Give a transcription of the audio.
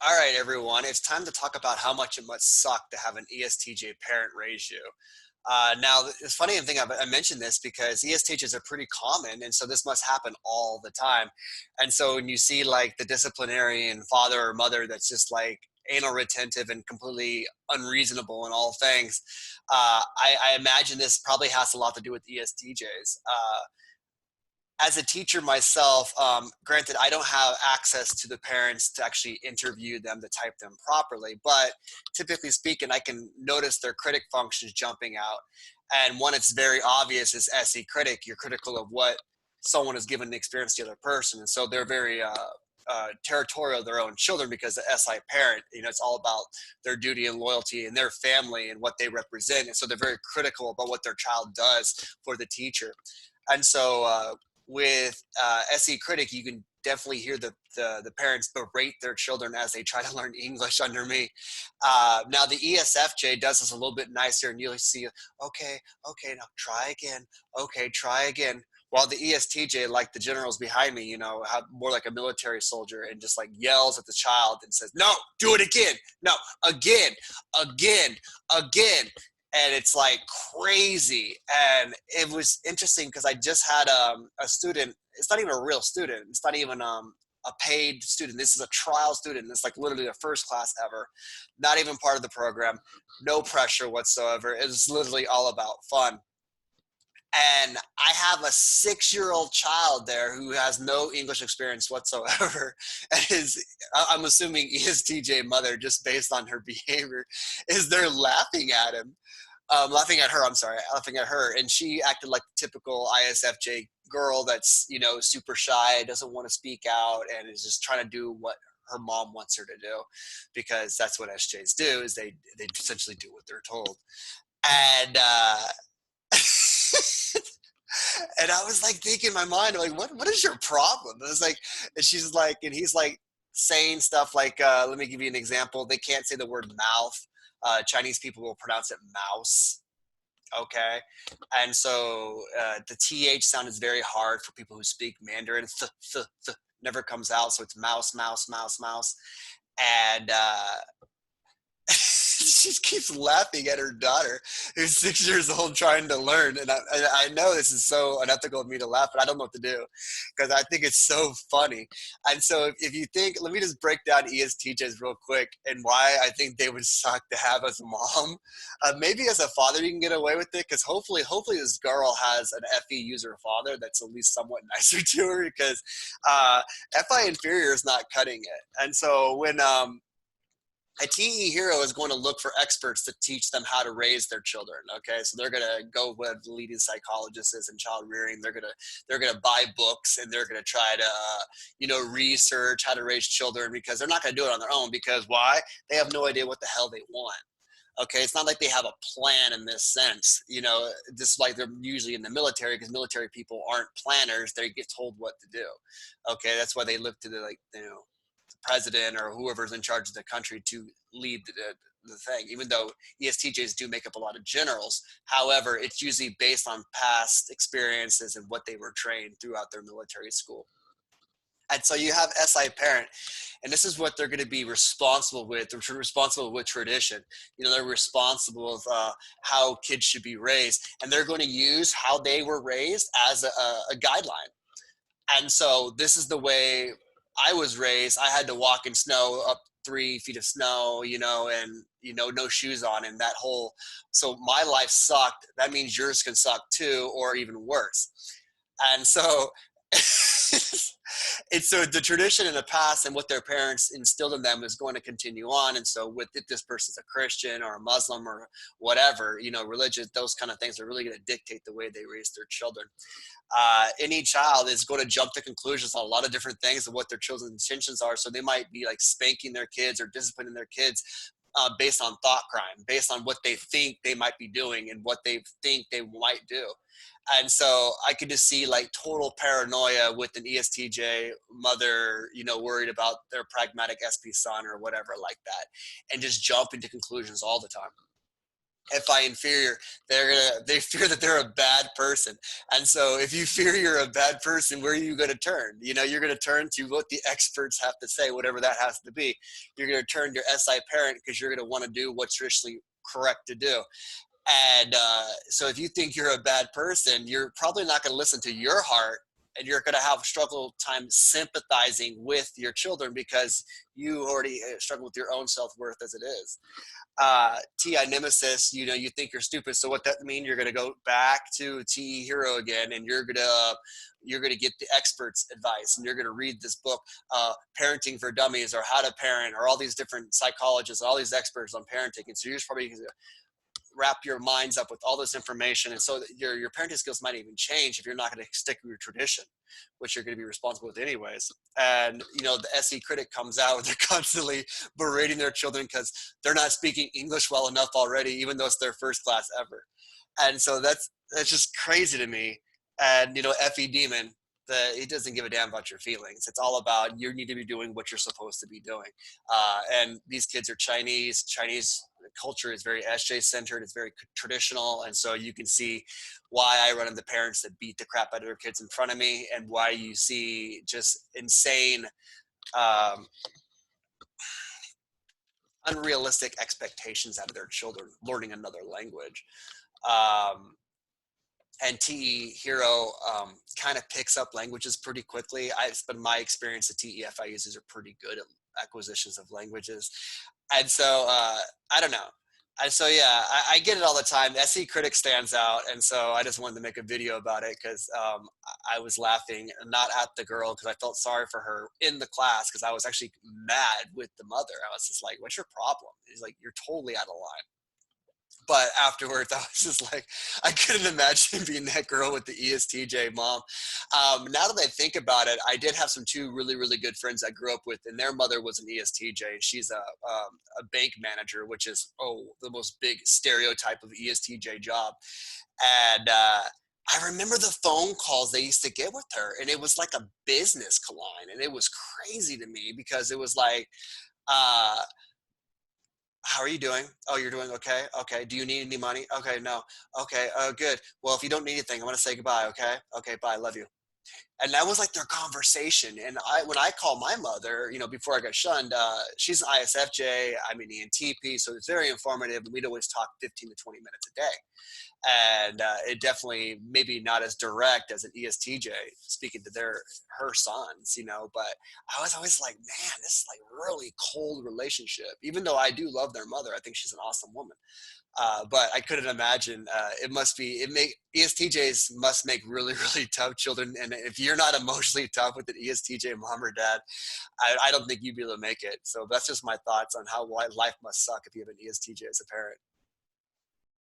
All right, everyone, it's time to talk about how much it must suck to have an ESTJ parent raise you. Now, it's funny thing I mentioned this because ESTJs are pretty common, and so this must happen all the time. And so when you see like the disciplinarian father or mother that's just like anal retentive and completely unreasonable in all things, I imagine this probably has a lot to do with ESTJs. As a teacher myself, granted, I don't have access to the parents to actually interview them to type them properly, but typically speaking, I can notice their critic functions jumping out. And one it's very obvious is SE critic. You're critical of what someone has given the experience to the other person. And so they're very territorial of their own children because the SI parent, it's all about their duty and loyalty and their family and what they represent. And so they're very critical about what their child does for the teacher. And so with SE Critic, you can definitely hear the parents berate their children as they try to learn English under me. Now the ESFJ does this a little bit nicer, and you'll see, okay, okay, now try again, okay, try again. While the ESTJ, like the generals behind me, have more like a military soldier and just like yells at the child and says, "No, do it again, no, again, again, again." And it's like crazy. And it was interesting because I just had a student. It's not even a real student. It's not even a paid student. This is a trial student. It's like literally the first class ever, not even part of the program, no pressure whatsoever. It's literally all about fun. And I have a 6-year-old child there who has no English experience whatsoever. And I'm assuming ESTJ mother, just based on her behavior, is they're laughing at him, laughing at her. I'm sorry, laughing at her, and she acted like the typical ISFJ girl that's super shy, doesn't want to speak out, and is just trying to do what her mom wants her to do, because that's what SJs do. Is they essentially do what they're told, and and I was like thinking in my mind, like, what is your problem? And I was like, and she's like, and he's like saying stuff like, let me give you an example. They can't say the word mouth. Chinese people will pronounce it mouse. Okay. And so the TH sound is very hard for people who speak Mandarin. Never comes out. So it's mouse, mouse, mouse, mouse. And she keeps laughing at her daughter who's 6 years old trying to learn. And I know this is so unethical of me to laugh, but I don't know what to do because I think it's so funny. And so if you think, let me just break down ESTJs real quick and why I think they would suck to have as a mom. Maybe as a father you can get away with it because hopefully this girl has an FE user father that's at least somewhat nicer to her, because FI inferior is not cutting it. And so when a TE hero is going to look for experts to teach them how to raise their children. Okay, so they're going to go with leading psychologists is in child rearing. They're gonna buy books and they're going to try to research how to raise children, because they're not going to do it on their own. Because why? They have no idea what the hell they want. Okay, it's not like they have a plan in this sense. Just like they're usually in the military, because military people aren't planners. They get told what to do. Okay, that's why they look to the president or whoever's in charge of the country to lead the thing, even though ESTJs do make up a lot of generals. However, it's usually based on past experiences and what they were trained throughout their military school. And so you have SI parent, and this is what they're going to be responsible with. They're responsible with tradition. They're responsible with how kids should be raised, and they're going to use how they were raised as a guideline. And so this is the way I was raised. I had to walk in snow up 3 feet of snow, and no shoes on, and that whole. So my life sucked. That means yours can suck too, or even worse. And so it's so the tradition in the past and what their parents instilled in them is going to continue on. And so with if this person's a Christian or a Muslim or whatever, religious, those kind of things are really going to dictate the way they raise their children. Any child is going to jump to conclusions on a lot of different things of what their children's intentions are. So they might be like spanking their kids or disciplining their kids based on thought crime, based on what they think they might be doing and what they think they might do. And so I could just see like total paranoia with an ESTJ mother, worried about their pragmatic SP son or whatever like that, and just jump into conclusions all the time. FI inferior, they fear that they're a bad person. And so if you fear you're a bad person, where are you going to turn? You're going to turn to what the experts have to say, whatever that has to be. You're going to turn to your SI parent because you're going to want to do what's traditionally correct to do. And so if you think you're a bad person, you're probably not going to listen to your heart, and you're going to have a struggle time sympathizing with your children because you already struggle with your own self-worth as it is. TI nemesis, you think you're stupid. So what that mean? You're going to go back to TE hero again, and you're going to get the experts advice, and you're going to read this book, Parenting for Dummies, or How to Parent, or all these different psychologists, all these experts on parenting. And so you're just probably wrap your minds up with all this information, and so your parenting skills might even change if you're not going to stick with your tradition, which you're going to be responsible with anyways. And the SE critic comes out and they're constantly berating their children because they're not speaking English well enough already, even though it's their first class ever. And so that's just crazy to me. And FE demon, he doesn't give a damn about your feelings. It's all about you need to be doing what you're supposed to be doing. And these kids are Chinese culture is very SJ centered. It's very traditional. And so you can see why I run into parents that beat the crap out of their kids in front of me, and why you see just insane, um, unrealistic expectations out of their children learning another language. Um, and TE Hero kind of picks up languages pretty quickly. It's been my experience that TEFI users are pretty good at acquisitions of languages. And so I don't know. And so yeah, I get it all the time. SE critic stands out, and so I just wanted to make a video about it because I was laughing not at the girl because I felt sorry for her in the class because I was actually mad with the mother. I was just like, "What's your problem?" He's like, "You're totally out of line." But afterwards, I was just like, I couldn't imagine being that girl with the ESTJ mom. Now that I think about it, I did have two really, really good friends I grew up with, and their mother was an ESTJ. She's a bank manager, which is, the most big stereotype of ESTJ job. And I remember the phone calls they used to get with her, and it was like a business line. And it was crazy to me because it was like, uh, how are you doing? Oh, you're doing okay. Okay. Do you need any money? Okay. No. Okay. Good. Well, if you don't need anything, I'm going to say goodbye. Okay. Okay. Bye. Love you. And that was like their conversation. And when I call my mother, before I got shunned, she's an ISFJ. I'm an ENTP. So it's very informative. And we'd always talk 15 to 20 minutes a day. And it definitely maybe not as direct as an ESTJ speaking to her sons, but I was always like, man, this is like really cold relationship. Even though I do love their mother, I think she's an awesome woman. But I couldn't imagine. ESTJs must make really, really tough children. And if you're not emotionally tough with an ESTJ mom or dad, I don't think you'd be able to make it. So that's just my thoughts on how life must suck if you have an ESTJ as a parent.